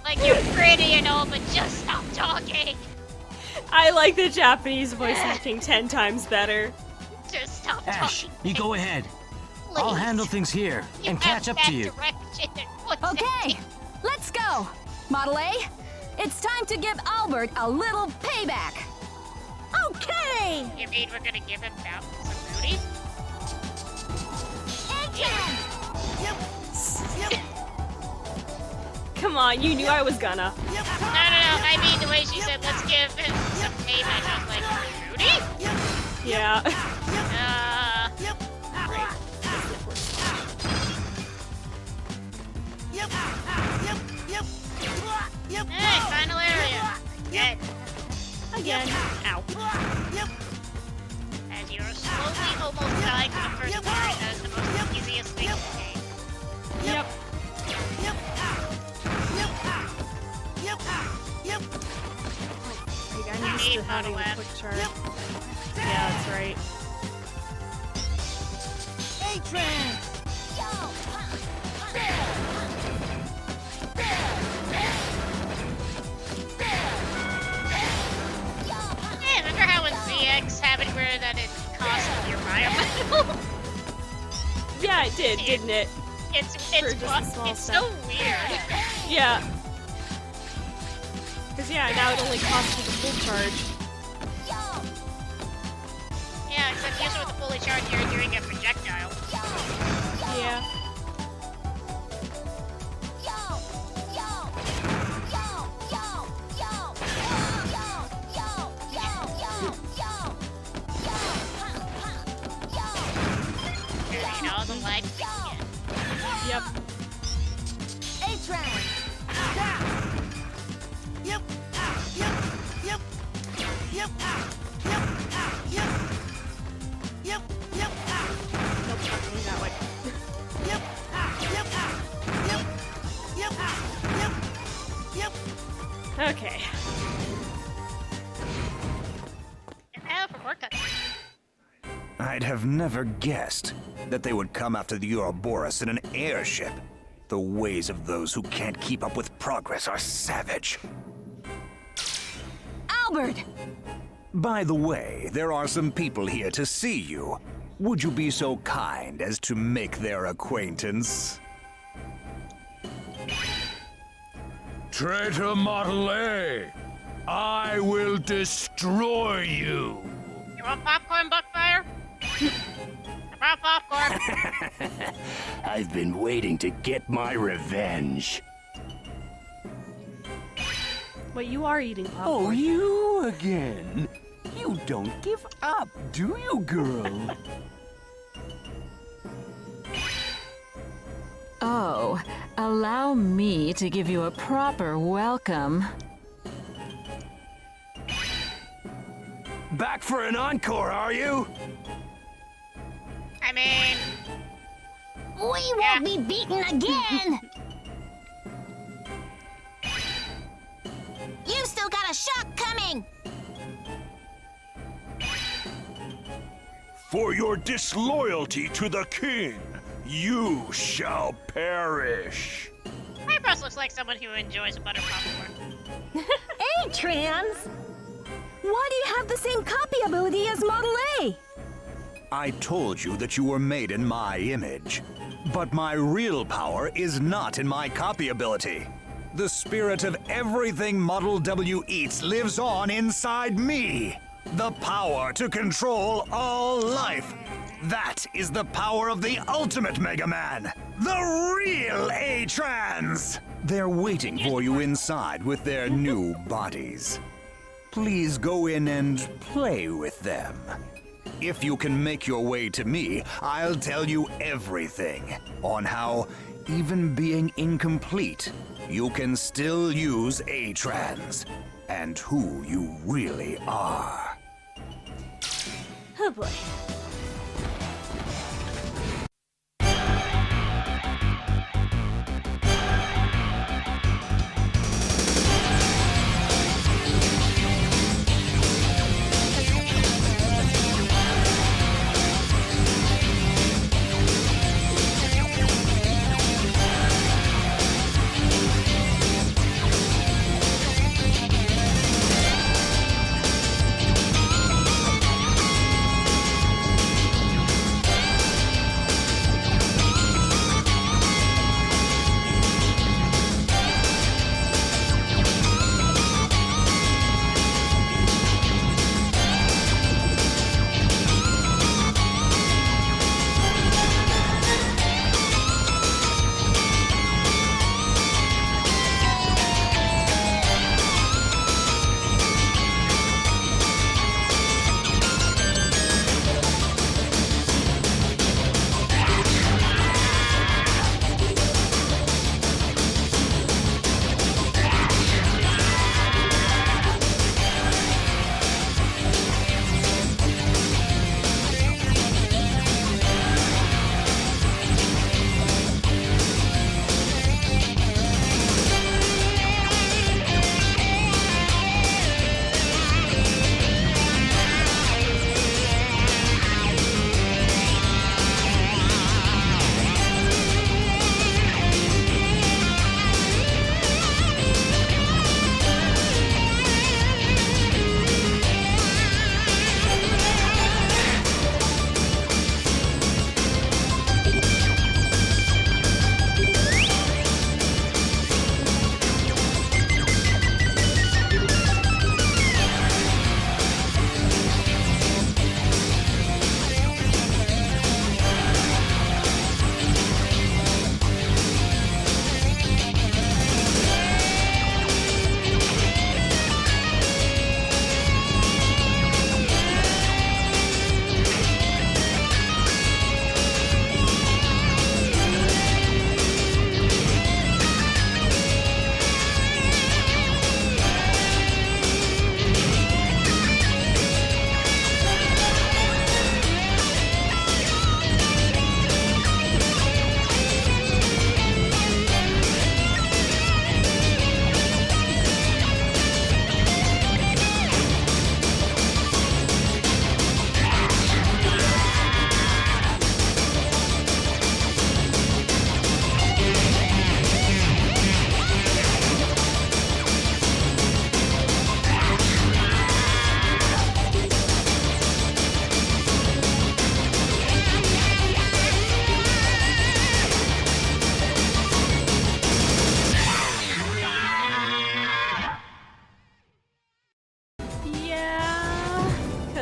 Like, you're pretty and all, but just stop talking. I like the Japanese voice acting 10 times better. Just stop Ash, talking. you go ahead. Please. I'll handle things here You and have catch up that to you. Direction. What's Okay, it? let's go. Model A, it's time to give Albert a little payback. Okay! You mean we're gonna give him some booty? Come on, you knew I was gonna. No. I mean the way she said, let's give him some payback. I was like, booty? Yeah. Hey, final area. Good. Again. Ow. As you're slowly almost dying for the first part as the most easiest thing in the game. Yep. I got used to having a quick chart. Yeah, that's right. Hey, remember how in ZX had it where that it cost your bio? Yeah, it did, didn't it? It's small so step. weird. Yeah. Because, yeah, now it only costs you the full charge. Yeah, except usually with the fully charged, you're doing a projectile. Yeah. Turning all the lights again. Yep. A-Train! Nope, not going that way. Okay. And now for more cuts. I'd have never guessed that they would come after the Ouroboros in an airship. The ways of those who can't keep up with progress are savage. Albert! By the way, there are some people here to see you. Would you be so kind as to make their acquaintance? Traitor Model A, I will destroy you. You want popcorn, Buckfire? I brought popcorn. I've been waiting to get my revenge. But you are eating popcorn. Oh, you again? You don't give up, do you, girl? Oh, allow me to give you a proper welcome. Back for an encore, are you? I mean, We won't be beaten again! You've still got a shock coming! For your disloyalty to the king, you shall perish. Eyebrows looks like someone who enjoys a butter popcorn. Hey, Trans! Why do you have the same copy ability as Model A? I told you that you were made in my image. But my real power is not in my copy ability. The spirit of everything Model W eats lives on inside me. The power to control all life. That is the power of the ultimate Megaman. The real A-Trans. They're waiting for you inside with their new bodies. Please go in and play with them. If you can make your way to me, I'll tell you everything on how, even being incomplete, you can still use A-Trans, and who you really are. Oh boy.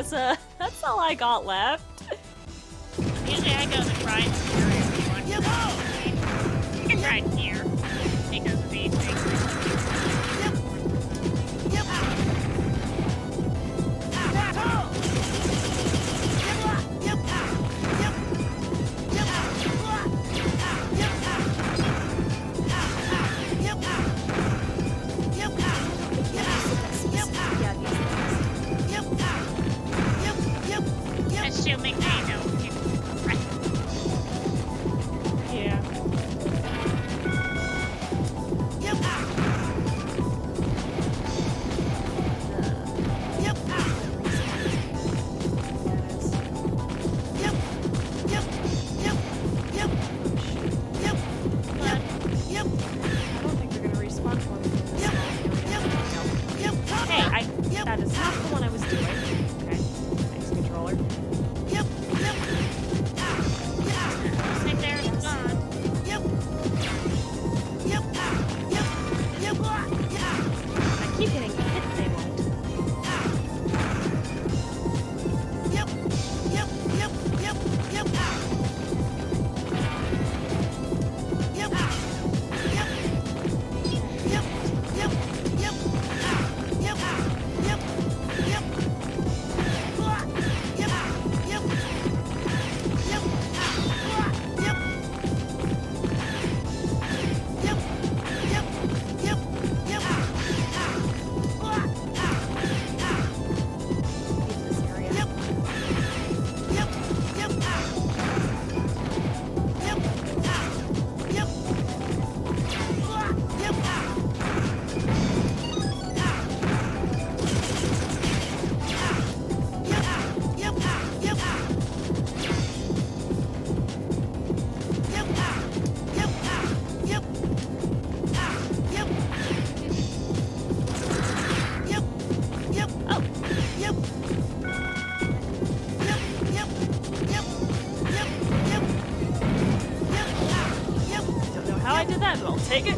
that's all I got left. Usually I go to try and you can try it here. Because of these things. Assuming they know. Yeah. I don't think they're gonna respawn for me. Hey, that is not the one I was doing. Okay. Thanks, controller. Looks like they're gone. I keep getting hit, they won't. This area. Don't know how I did that, but I'll take it.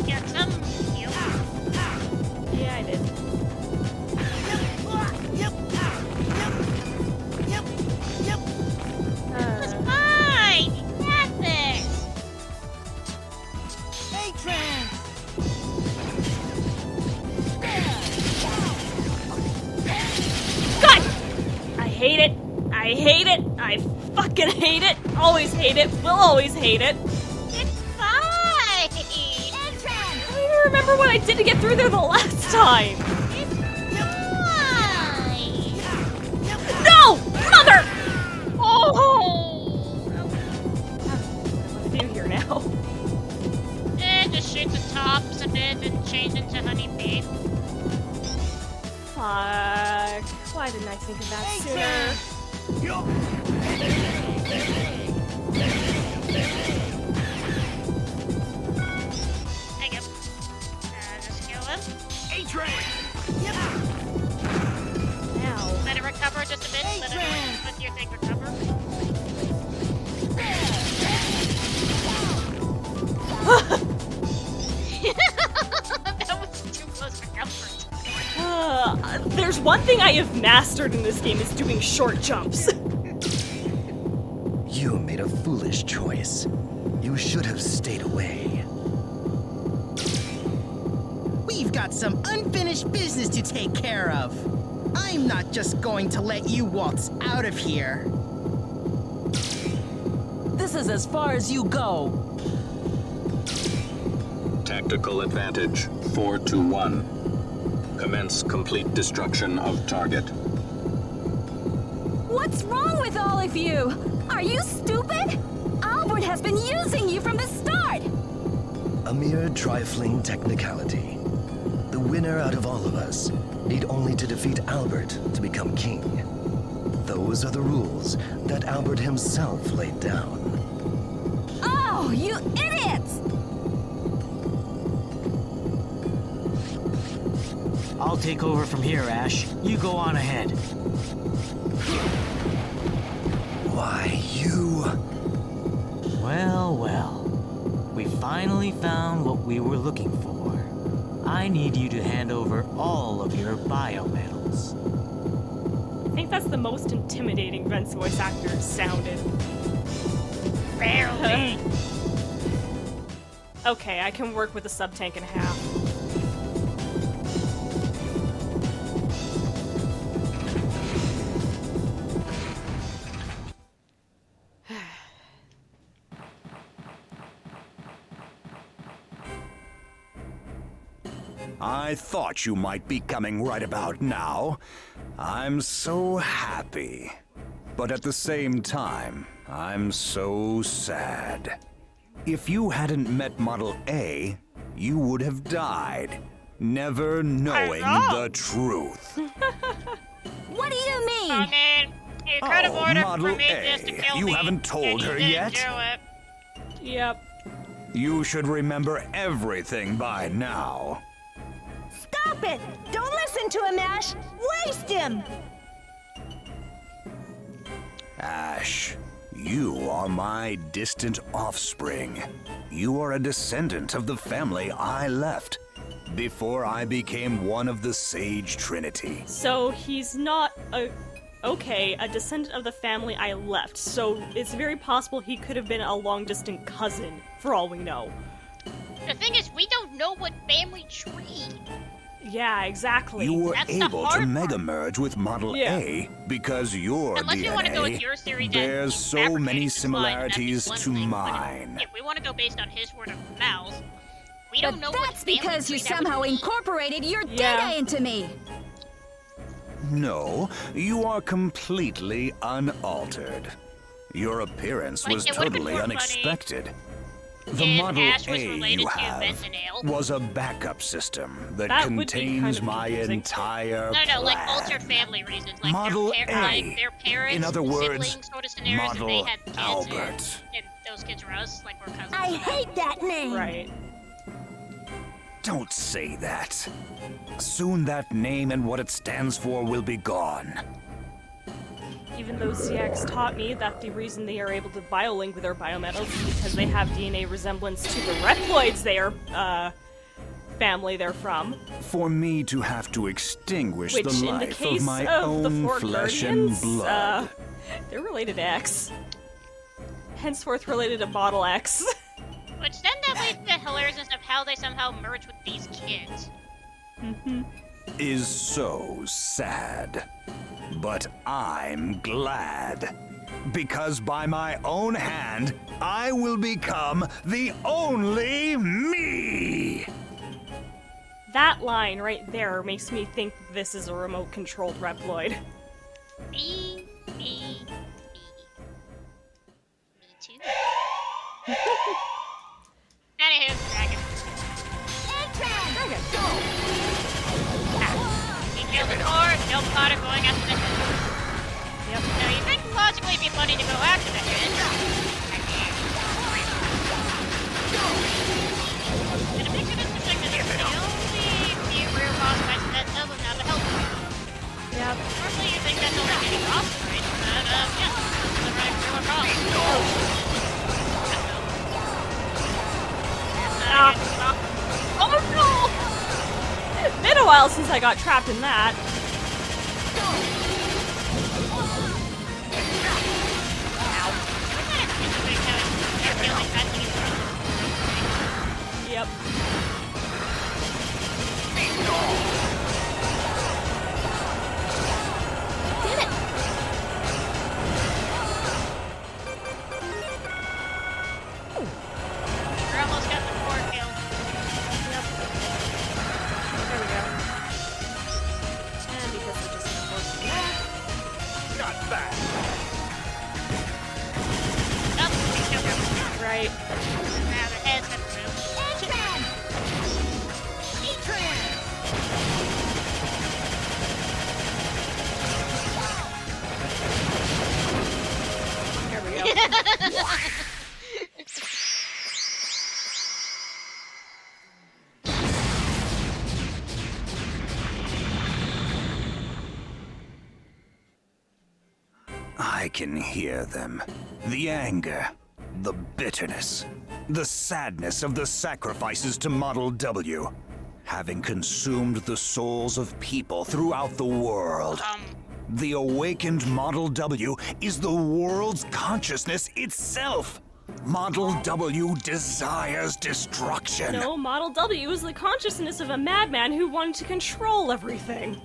Got some you. Yeah, I did. It's fine! You got this! God! I hate it. I hate it. I fucking hate it. Always hate it. Will always hate it. It's fine! I don't even remember what I did to get through there the last time. It's fine! No! Mother! Oh! What do I do here now? Just shoot the tops a bit and change into honeybee. Fuck. Why didn't I think of that sooner? There you go. Just kill him. Now. Let it recover just a bit. Let your thing recover. That was too close for comfort. There's one thing I have mastered in this game is doing short jumps. You made a foolish choice. You should have stayed away. We've got some unfinished business to take care of. I'm not just going to let you waltz out of here. This is as far as you go. Tactical advantage 4-1. Commence complete destruction of target. What's wrong with all of you? Are you stupid? Albert has been using you from the start! A mere trifling technicality. The winner out of all of us need only to defeat Albert to become king. Those are the rules that Albert himself laid down. Oh, you idiots! I'll take over from here, Ash. You go on ahead. Why, you... Well, well. We finally found what we were looking for. I need you to hand over all of your biometals. I think that's the most intimidating Vent's voice actor sounded. Barely. Okay, I can work with a sub-tank and a half. I thought you might be coming right about now. I'm so happy. But at the same time, I'm so sad. If you hadn't met Model A, you would have died, never knowing the truth. What do you mean? I mean, you could have ordered Model Prometheus to A, kill you me. haven't told and you her didn't yet? do it. Yep. You should remember everything by now. Stop it! Don't listen to him, Ash! Waste him! Ash, you are my distant offspring. You are a descendant of the family I left before I became one of the Sage Trinity. So he's not a descendant of the family I left. So it's very possible he could have been a long-distant cousin, for all we know. The thing is, we don't know what family tree. Yeah, exactly. You were That's the able to hard mega merge with Model A because your Unless you want to go with DNA your theory, then bears so fabricating many the similarities slide, to that's one thing, mine. But if we want to go based on his word of mouth, we But don't know what that's family because you tree that somehow would be. incorporated your Yeah. data into me. No, you are completely unaltered. Your appearance Like, was it would've been totally more funny unexpected. The if Model Ash was A related you to have Fentanyl. was a backup system that That would be contains kind of my confusing. entire No, like plan. altered family reasons, like Model like A. their parents, In other words, siblings, sort of scenarios, and they Model had kids, Albert. and those kids were us, like we're cousins. I hate that name! Right. Don't say that. Soon that name and what it stands for will be gone. Even though ZX taught me that the reason they are able to biolink with their biometals is because they have DNA resemblance to the Reploids they are, family they're from. For me to have to extinguish Which, the in the life case of my of the own four flesh Guardians, and blood. they're related to X. Henceforth related to Model X. Which then that leads to the hilariousness of how they somehow merge with these kids. Is so sad. But I'm glad. Because by my own hand, I will become the only me! That line right there makes me think this is a remote-controlled Reploid. Me too. Anywho, Dragon. Dragon. He killed the core, no Potter going after the head. Yep. Now you think logically it'd be funny to go after the head. And it makes it interesting that it's the only few rear boss fights that doesn't have a health bar. Yep. Normally you think that's only getting boss fights, but yeah, that's the right real boss. Oh no! It's been a while since I got trapped in that. Yep. Damn it! We're almost got the 4 kill. Yep. There we go. And because we're just gonna force that. Got back. Oh, we killed everything. Right. Now the head's been removed. There we go. I can hear them. The anger. The bitterness, the sadness of the sacrifices to Model W, having consumed the souls of people throughout the world. The awakened Model W is the world's consciousness itself. Model W desires destruction. No, Model W is the consciousness of a madman who wanted to control everything.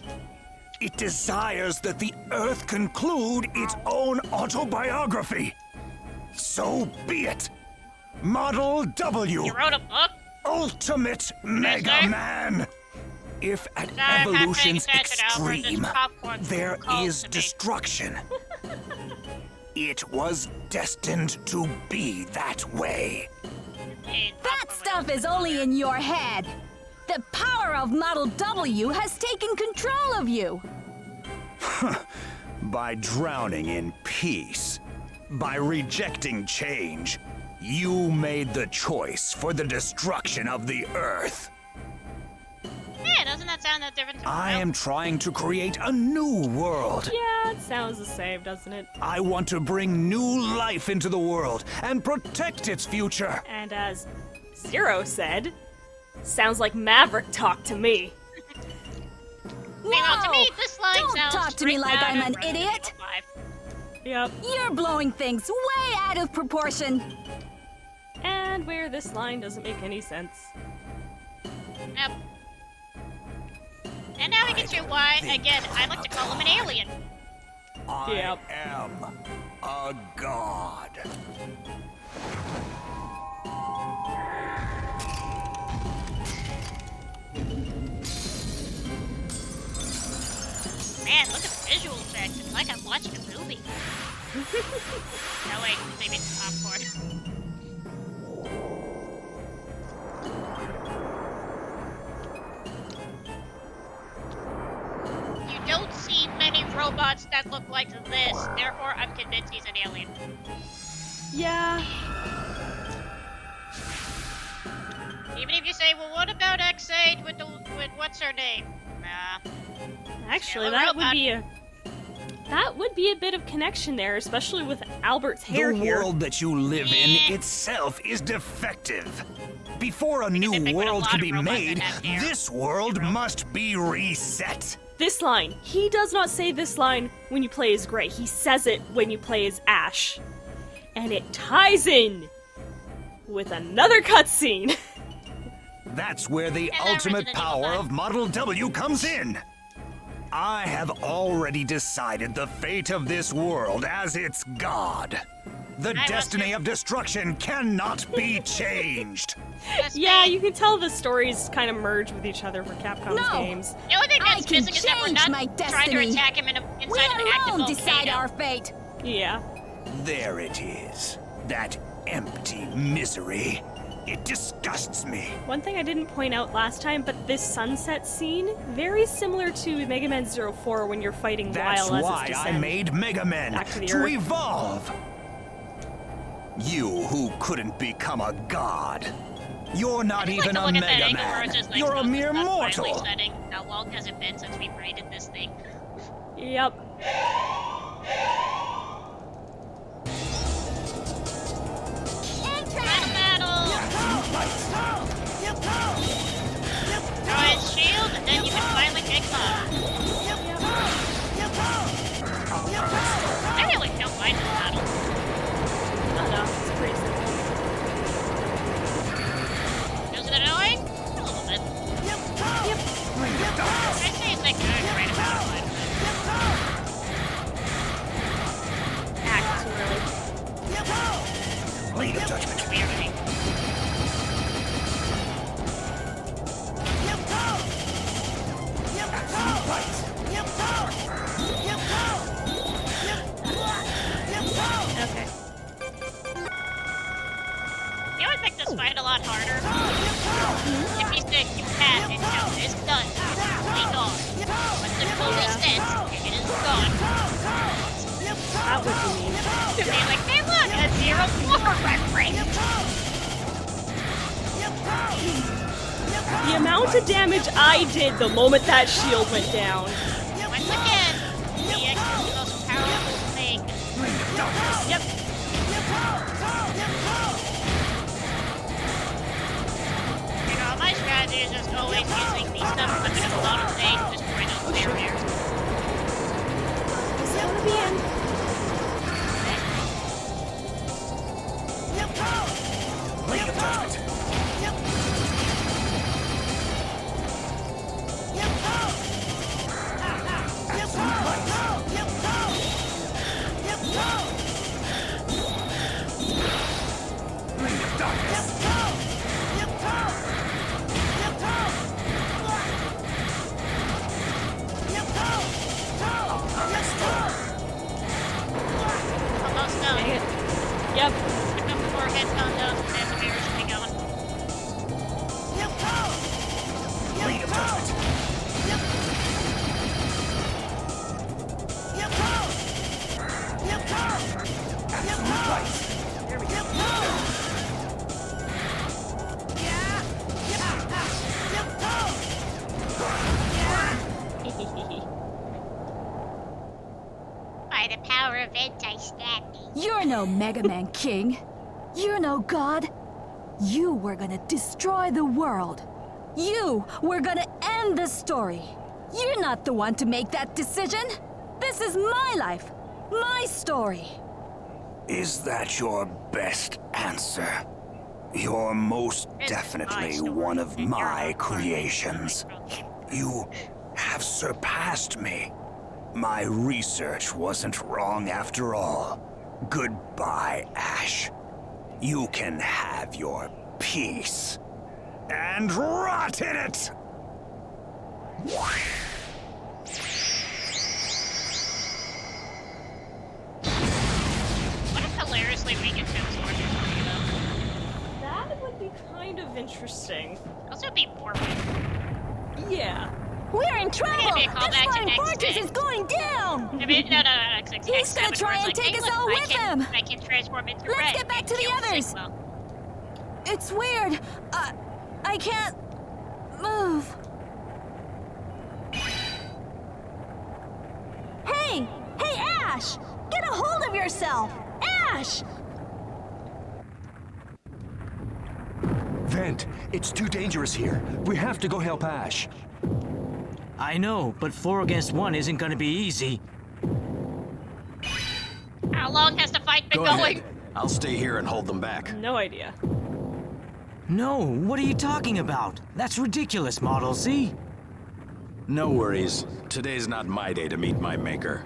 It desires that the Earth conclude its own autobiography. So be it. Model W. You wrote a book? Ultimate Megaman. If at evolution's extreme there is destruction, it was destined to be that way. That stuff is only in your head. The power of Model W has taken control of you. By drowning in peace, by rejecting change, you made the choice for the destruction of the Earth. Yeah, doesn't that sound that different? I am trying to create a new world. Yeah, it sounds the same, doesn't it? I want to bring new life into the world and protect its future. And as Zero said, sounds like Maverick talk to me. Meanwhile, to me, this line Don't sounds talk to me straight like out I'm of an Resident idiot. Evil 5. Yep. You're blowing things way out of proportion. And where this line doesn't make any sense. Yep. And now we get to why, again, I like to call him an alien. I am a god. Man, look at the visual effects. It's like I'm watching a movie. No, wait, maybe it's popcorn. You don't see many robots that look like this, therefore I'm convinced he's an alien. Yeah. Even if you say, well, what about X8 with what's her name? Nah. Actually, Still a that would robot. be a bit of connection there, especially with Albert's hair The here. world that you live in itself is defective. Before a new world can be made, this world must be reset. This line. He does not say this line when you play as Gray. He says it when you play as Ash. And it ties in with another cutscene. That's where the ultimate power of Model W comes in. I have already decided the fate of this world as its god. The destiny of destruction cannot be changed. Yeah, you can tell the stories kind of merge with each other for Capcom's games. The only thing I that's can missing is that we're change not my trying to destiny. attack him We inside an active alone decide volcano. our fate. Yeah. There it is. That empty misery. It disgusts me. One thing I didn't point out last time, but this sunset scene, very similar to Mega Man 04 when you're fighting That's Lyle as why its I descent. made Megaman, Back to the to Earth. evolve. You who couldn't become a god. You're not I even like to a look at that Mega angle where it's Man. just like, You're a oh, mere it's not mortal. finally setting. How long has it been since we raided this thing? Yep. Throw his shield, and then you can finally kick off. I really don't mind this battle. No, it's pretty simple. Is it annoying? A little bit. I'd say it's like good right about it. Act too early. Blade of Judgment. Okay. You would make this fight a lot harder if he said you have it now. It's done. It's fully gone. Once the fully set, it is gone. That would be mean. To be like, hey look, a 0-4 reference. The amount of damage I did the moment that shield went down. Once again, DX is the most powerful thing. Yep. strategy is just always using the stuff within a lot of things to destroy those barriers. This is gonna be in. Lake of Judgment. Ring of Darkness. Almost done. Dang it. Yep. A couple more heads on those, and then the bear should be going. Lake of Judgment. Absolute light. There we go. By the power of anti-snappy. You're no Megaman King. You're no god. You were gonna destroy the world. You were gonna end the story. You're not the one to make that decision. This is my life, my story. Is that your best answer? You're most definitely one of my creations. You have surpassed me. My research wasn't wrong after all. Goodbye, Ash. You can have your peace. And rot in it! What if hilariously we get transformed into Rita? That would be kind of interesting. Also be boring. Yeah. We're in trouble! It's gonna be a This callback to flying X fortress Men. is going down! I mean, no, X6. He's gonna try and take us all with him. I can transform into Let's red get back and to the kill others. Sigma. It's weird. I can't move. Hey! Hey, Ash! Get a hold of yourself! Ash! Vent, it's too dangerous here. We have to go help Ash. I know, but 4 against 1 isn't gonna be easy. How long has the fight been Go going? ahead. I'll stay here and hold them back. No idea. No, what are you talking about? That's ridiculous, Model Z. No worries. Today's not my day to meet my maker.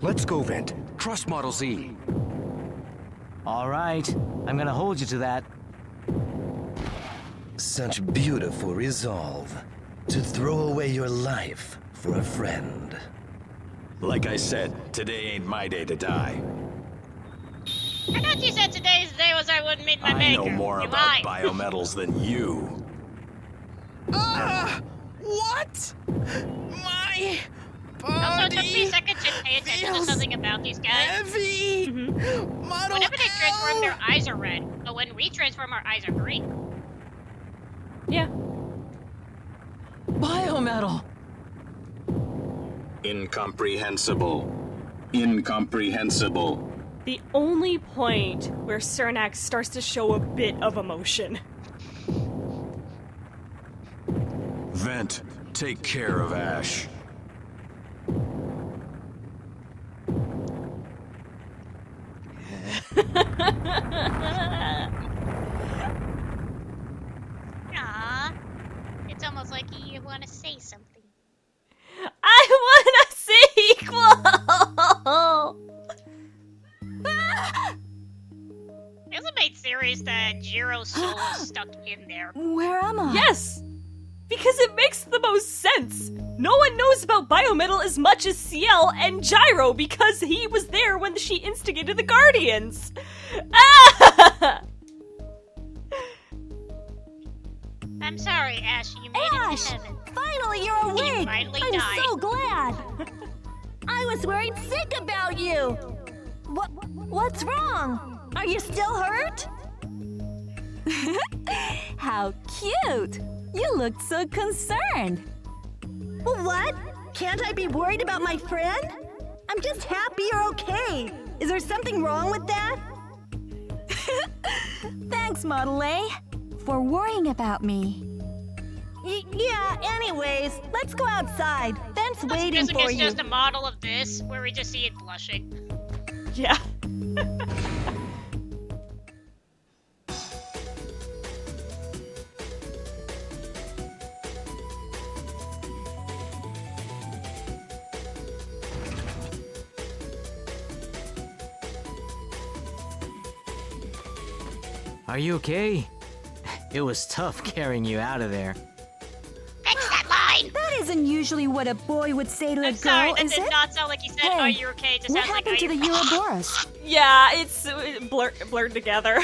Let's go, Vent. Trust Model Z. All right, I'm gonna hold you to that. Such beautiful resolve. To throw away your life for a friend. Like I said, today ain't my day to die. I thought you said today's day was I wouldn't meet my maker. I know more You about lied. biometals than you. What? My Also, it took me a body second to pay attention to feels something about these guys. heavy. Mm-hmm. Model Whenever they transform, L. their eyes are red. But when we transform, our eyes are green. Yeah. Biometal! Incomprehensible. Incomprehensible. The only point where Cernax starts to show a bit of emotion. Vent, take care of Ash. Aww. It's almost like you want to say something. I want a sequel! It also made serious that Jiro's soul is stuck in there. Where am I? Yes! Because it makes the most sense! No one knows about Biometal as much as Ciel and Gyro because he was there when she instigated the Guardians! Ah! I'm sorry, Ash. You made it Ash! to heaven. Finally, you're awake! finally I'm died. so glad! I was worried sick about you! What's wrong? Are you still hurt? How cute! You look so concerned. What? Can't I be worried about my friend? I'm just happy you're okay. Is there something wrong with that? Thanks, Model A. for worrying about me. Yeah, anyways, let's go outside. Ben's waiting Guessing for it's you. just a model of this, where we just see it blushing. Yeah. Are you okay? It was tough carrying you out of there. Fix that line! That isn't usually what a boy would say to a I'm girl, sorry, that is did it? not sound like you said, Hey, are you okay? It just what sounds like, happened to are the you... Ouroboros? Yeah, it's blurred together.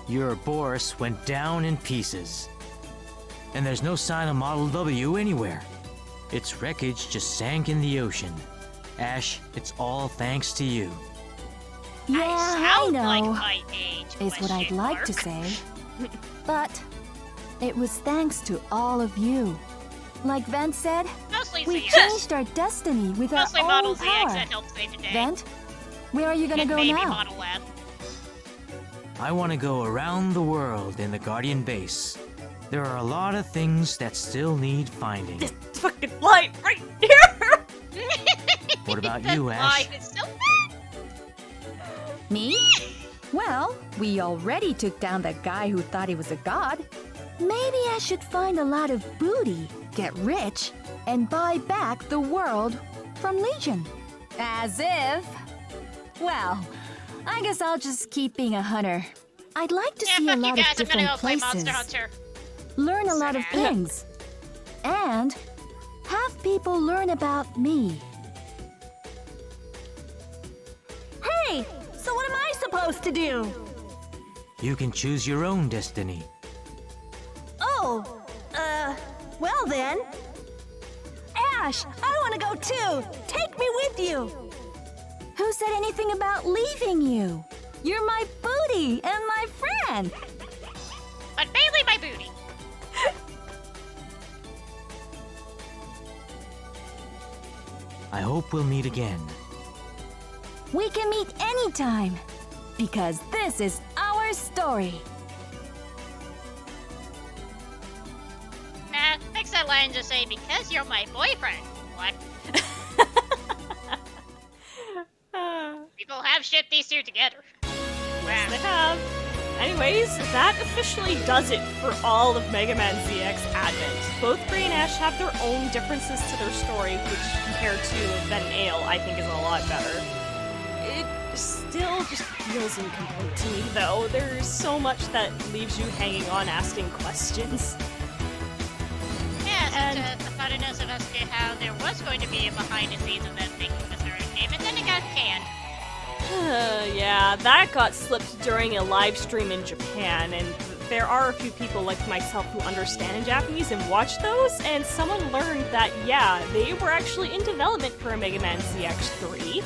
Your Boris went down in pieces. And there's no sign of Model W anywhere. Its wreckage just sank in the ocean. Ash, it's all thanks to you. Yeah, I sound know. like my age, is what I'd question like to mark. say. But it was thanks to all of you. Like Vent said, Mostly we ZX. changed our destiny with Mostly our Model own ZX power. that helped save the day. Vent, where are you gonna And go maybe now? Model F. I want to go around the world in the Guardian base. There are a lot of things that still need finding. This fucking light right here! What about That you, Ash? line is so bad. Me? Well, we already took down the guy who thought he was a god. Maybe I should find a lot of booty, get rich, and buy back the world from Legion. As if. Well, I guess I'll just keep being a hunter. I'd like to see a fuck you lot guys, of I'm gonna different go play places, Monster Hunter. learn a lot of Sad. things, and have people learn about me. Hey, so what am I supposed to do? You can choose your own destiny. Oh, well then. Ash, I want to go too. Take me with you. Who said anything about leaving you? You're my booty and my friend. But mainly my booty. I hope we'll meet again. We can meet anytime, because this is our story. Nah, fix that line and just say, because you're my boyfriend. What? People have shipped these two together. Yes, they have. Anyways, that officially does it for all of Mega Man ZX Advent. Both Gray and Ash have their own differences to their story, which compared to Ven and Ale, I think is a lot better. It still just feels incomplete to me, though. There's so much that leaves you hanging on asking questions. Yeah, And- such the funniness of us to how there was going to be a behind the scenes of them making the third game, and then it got canned. Yeah, that got slipped during a live stream in Japan, and there are a few people like myself who understand Japanese and watch those, and someone learned that, yeah, they were actually in development for a Mega Man ZX3,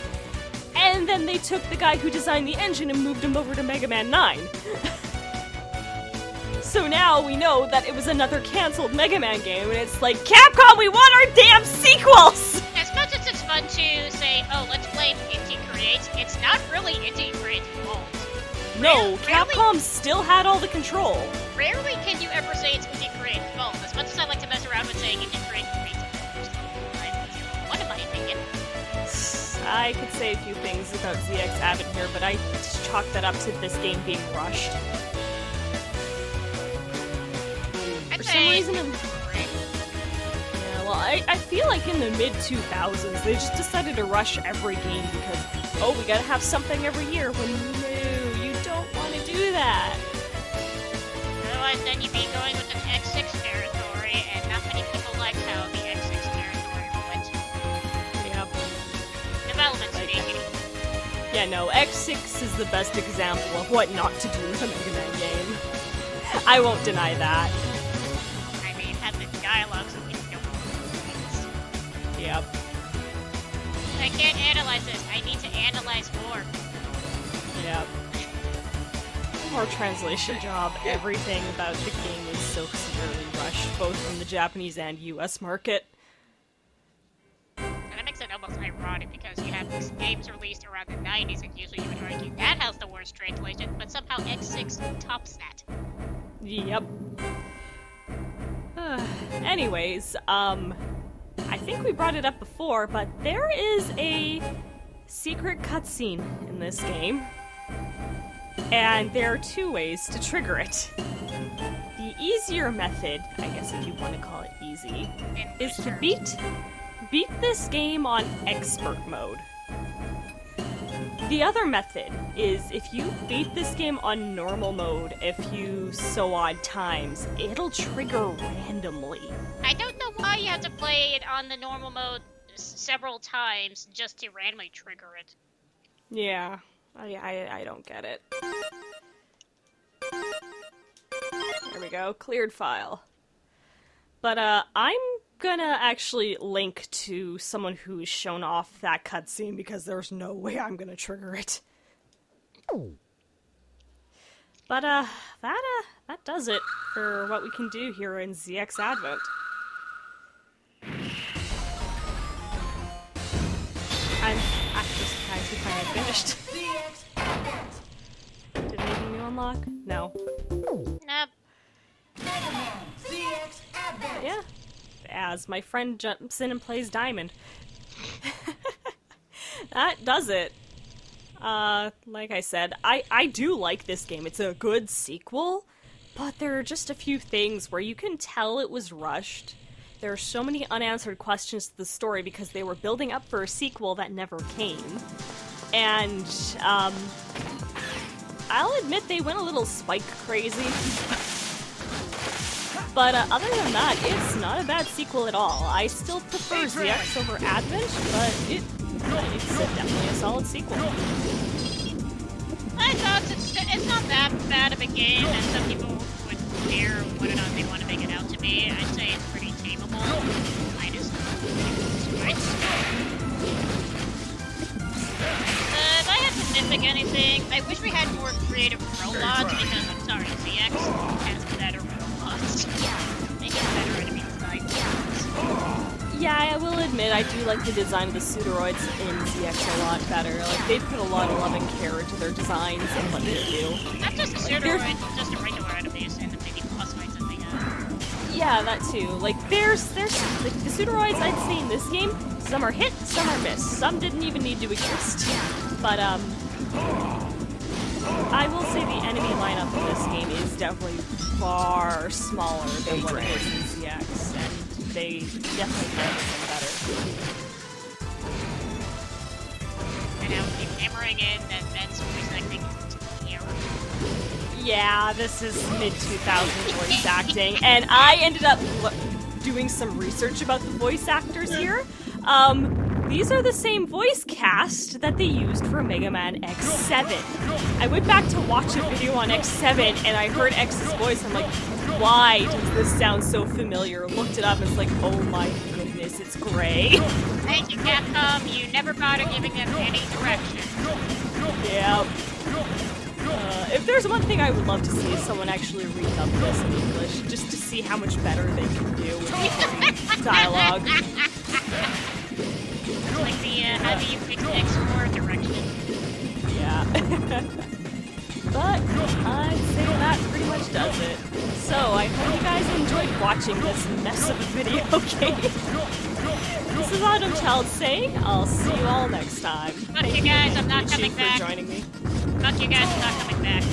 and then they took the guy who designed the engine and moved him over to Mega Man 9. So now we know that it was another cancelled Mega Man game, and it's like, Capcom, we want our damn sequels! As much as it's fun to say, oh, let's blame Inti Creates, it's not really Inti Creates' fault. No, Capcom still had all the control. Rarely can you ever say it's Inti Creates' fault, as much as I like to mess around with saying Inti Creates what am I thinking? I could say a few things about ZX Advent here, but I just chalk that up to this game being rushed. For some reason, yeah, well, I feel like in the mid-2000s, they just decided to rush every game because, oh, we gotta have something every year, when no, you don't want to do that. Otherwise, then you'd be going with an X6 territory, and not many people liked how the X6 territory went. Yeah. Development speaking. Yeah, no, X6 is the best example of what not to do with a Mega Man game. I won't deny that. I mean, have the dialogue so we don't know what it Yep. means. I can't analyze this. I need to analyze more. Yep. Our translation job, everything about the game is so severely rushed, both from the Japanese and US market. And that makes it almost ironic because you have this game games released around the 90s, and usually you would argue that has the worst translation, but somehow X6 tops that. Yep. Anyways, I think we brought it up before, but there is a secret cutscene in this game. And there are two ways to trigger it. The easier method, I guess if you want to call it easy, is to beat this game on expert mode. The other method is if you beat this game on normal mode a few so odd times, it'll trigger randomly. I don't know why you have to play it on the normal mode several times just to randomly trigger it. Yeah, I don't get it. There we go, cleared file. But I'm gonna actually link to someone who's shown off that cutscene because there's no way I'm gonna trigger it. But that does it for what we can do here in ZX Advent. I'm actually surprised we finally finished. Did anything new unlock? No. Nope. But yeah. As my friend jumps in and plays Diamond. That does it. Like I said, I do like this game. It's a good sequel, but there are just a few things where you can tell it was rushed. There are so many unanswered questions to the story because they were building up for a sequel that never came. And, I'll admit they went a little Spike crazy. But other than that, it's not a bad sequel at all. I still prefer ZX over Advent, but it's definitely a solid sequel. I thought it's not that bad of a game, and some people would fear whether or not they want to make it out to be. I'd say it's pretty tameable, minus sprites. If I had to nitpick anything, I wish we had more creative robots, because I'm sorry, ZX has better robots. They get better enemy design. Yeah, I will admit, I do like the design of the Pseudoroids in ZX a lot better. Like, they put a lot of love and care into their designs and what they do. Not just the Pseudoroids, just the regular enemies and the maybe boss fights that they have. Yeah, that too. Like, there's like, the Pseudoroids I'd say in this game, some are hit, some are miss. Some didn't even need to exist. But, I will say the enemy lineup in this game is definitely far smaller than what it is in ZX, and they definitely handle them better. And I would keep hammering in that Ben's voice acting here. Yeah, this is mid-2000s voice acting, and I ended up doing some research about the voice actors here. These are the same voice cast that they used for Megaman X7. I went back to watch a video on X7 and I heard X's voice. I'm like, why does this sound so familiar? Looked it up and it's like, oh my goodness, it's Gray. Thank you, Capcom. You never bother giving them any direction. Yeah. If there's one thing I would love to see is someone actually redub this in English, just to see how much better they can do with the dialogue. Like the, how do you fix X4 direction? Yeah. But I'd say that pretty much does it. So, I hope you guys enjoyed watching this mess of a video game. This is Autumn Child saying, I'll see you all next time. Fuck you guys, I'm not coming back. Thank you for joining me. Fuck you guys, I'm not coming back.